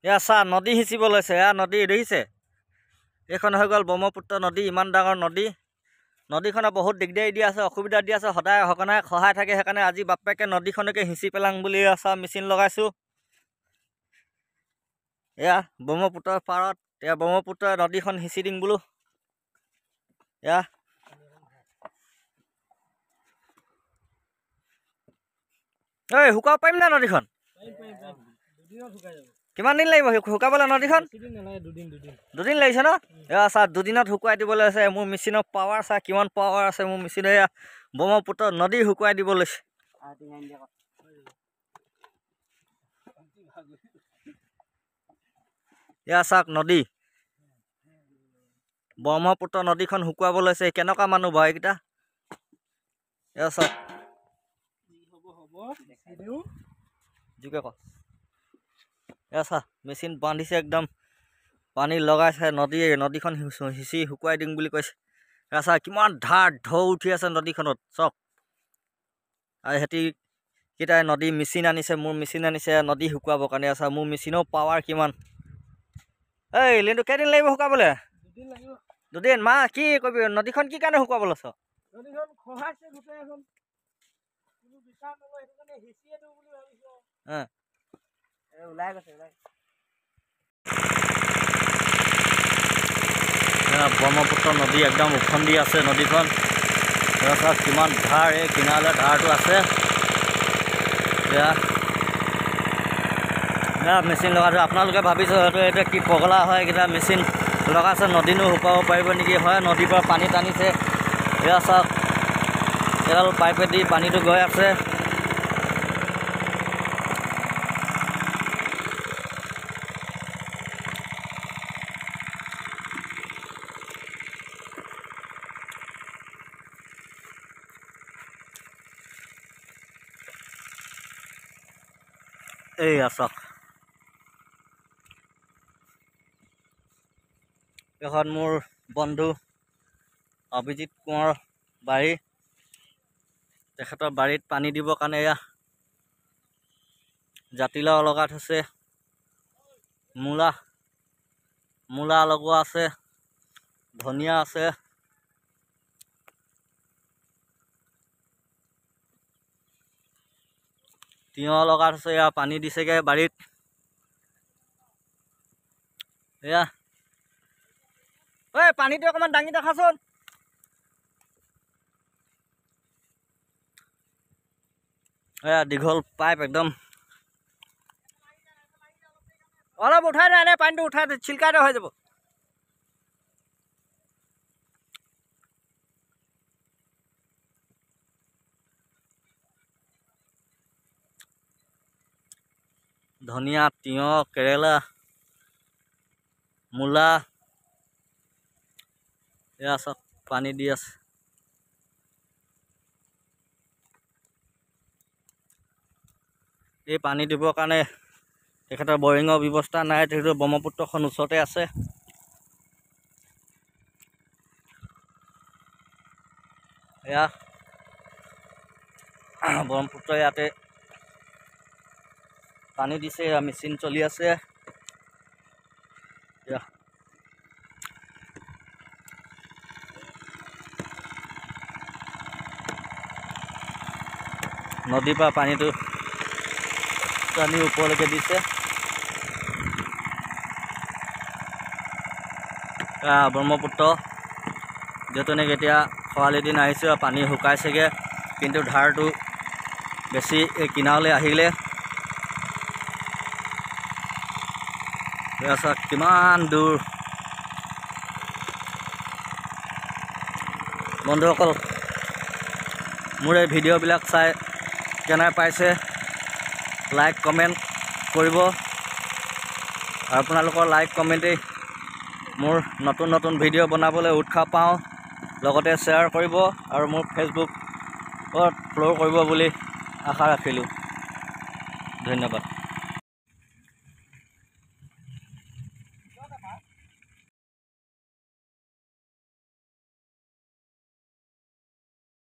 এয়া চা নদী সিঁচিব লৈছে। এয়া নদী দেখিছে, এইখন হৈ গ'ল ব্ৰহ্মপুত্ৰ নদী। ইমান ডাঙৰ নদী, নদীখনে বহুত দিগদাৰি দি আছে, অসুবিধা দি আছে, সদায় সঘনাই খহাই থাকে। সেইকাৰণে আজি বাপেকে নদীখনকে সিঁচি পেলাং বুলি চা মেচিন লগাইছোঁ। এয়া ব্ৰহ্মপুত্ৰৰ পাৰত, এয়া ব্ৰহ্মপুত্ৰৰ নদীখন সিঁচি দিম বোলো। এয়া ঐ শুকাব পাৰিম না নদীখন? কিমান দিন লাগিব শুকাবলৈ নদীখন? দুদিন লাগিছে ন? এয়া চা দুদিনত শুকুৱাই দিব লৈছে। মোৰ মেচিনৰ পাৱাৰ চা কিমান পাৱাৰ আছে মোৰ মেচিনে। এয়া ব্ৰহ্মপুত্ৰ নদী শুকুৱাই দিব লৈছে। এয়া চাওক নদী, ব্ৰহ্মপুত্ৰ নদীখন শুকুৱাব লৈছে। কেনেকুৱা মানুহ বাৰু এইকেইটা? এয়া চাওক জোকে ক। এয়া চা মেচিন বান্ধিছে, একদম পানী লগাইছে। নদীখন সিঁচি শুকুৱাই দিম বুলি কৈছে। এয়া চা কিমান ঢাৰ ঢৌ উঠি আছে নদীখনত চাওক। আৰু সিহঁতি কেইটাই নদী মেচিন আনিছে, মোৰ মেচিন আনিছে নদী শুকুৱাবৰ কাৰণে। চা মোৰ মেচিনৰ পাৱাৰ কিমান। এই লিন্তু কেইদিন লাগিব শুকাবলৈ? দুদিন। মা কি কবি, নদীখন কি কাৰণে শুকুৱাব লৈছ? নদীখন খহাইছে গোটেই এখন। ব্ৰহ্মপুত্ৰ নদী একদম উফন্দি আছে নদীখন। চাওক কিমান ধাৰ, এই কিনাৰলৈ ধাৰটো আছে। এয়া মেচিন লগাইছোঁ। আপোনালোকে ভাবিছোঁ হয়তো এতিয়া কি পগলা হয়, এইকেইটা মেচিন লগাইছে নদীনো শুকাব পাৰিব নেকি? হয়, নদীৰ পৰা পানী টানিছে। এয়া চাওক এডাল পাইপেদি পানীটো গৈ আছে। এই চাওক এখন মোৰ বন্ধু অভিজিত কোঁৱৰৰ বাৰী। তেখেতৰ বাৰীত পানী দিবৰ কাৰণে এয়া জাতিলাও লগাই থৈছে, মূলা লগোৱা আছে, ধনিয়া আছে। তিয়ঁহ লগাই থৈছে। এয়া পানী দিছেগৈ বাৰীত। এয়া ঐ পানীটো অকণমান দাঙি দেখাচোন। এয়া দীঘল পাইপ একদম। অলপ উঠাই দে, এনে পানীটো উঠাই দে, চিলকাই দে হৈ যাব। ধনিয়া, তিয়ঁহ, কেৰেলা, মূলা, এয়া চব পানী দি আছে। এই পানী দিবৰ কাৰণে তেখেতৰ বৰিঙৰ ব্যৱস্থা নাই। তেখেতৰ ব্ৰহ্মপুত্ৰখন ওচৰতে আছে। এয়া ব্ৰহ্মপুত্ৰ ইয়াতে পানী দিছে, মেচিন চলি আছে। নদীৰ পৰা পানীটো টানি ওপৰলৈকে দিছে। ব্ৰহ্মপুত্ৰ যিহেতু এতিয়া খৰালি দিন আহিছে, পানী শুকাইছেগৈ, কিন্তু ধাৰটো বেছি এই কিনাৰলৈ আহিলে। কিমান দূৰ বন্ধুসকল, মোৰ এই ভিডিঅ'বিলাক চাই কেনে পাইছে লাইক কমেণ্ট কৰিব। আৰু আপোনালোকৰ লাইক কমেণ্টেই মোৰ নতুন নতুন ভিডিঅ' বনাবলৈ উৎসাহ পাওঁ। লগতে শ্বেয়াৰ কৰিব আৰু মোৰ ফেচবুকত ফ'ল' কৰিব বুলি আশা ৰাখিলোঁ। ধন্যবাদ।